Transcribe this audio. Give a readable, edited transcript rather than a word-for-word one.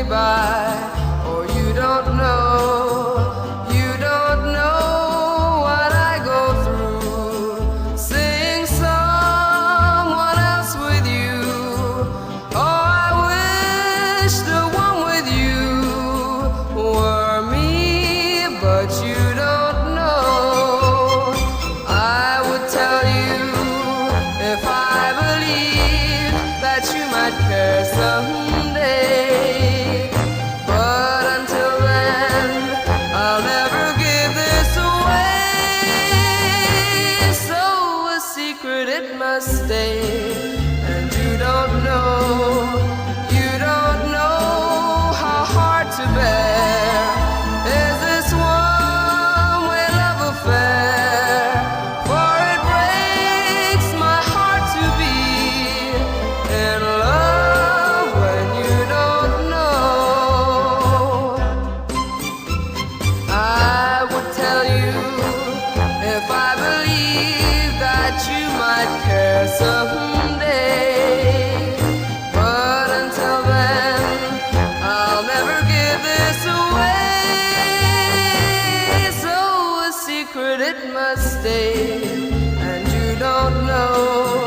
by, or you don't know what I go through. Seeing someone else with you, oh, I wish the one with you were me, but you don't know. I would tell you if I believed that you might care someday, but until then I'll never give this away. So a secret it must stay, and you don't know how hard to bear is this one-way love affair. For it breaks my heart to be in love when you don't know. I would tell you if I believe that you might care someday, but until then I'll never give this away. So a secret it must stay, and you don't know.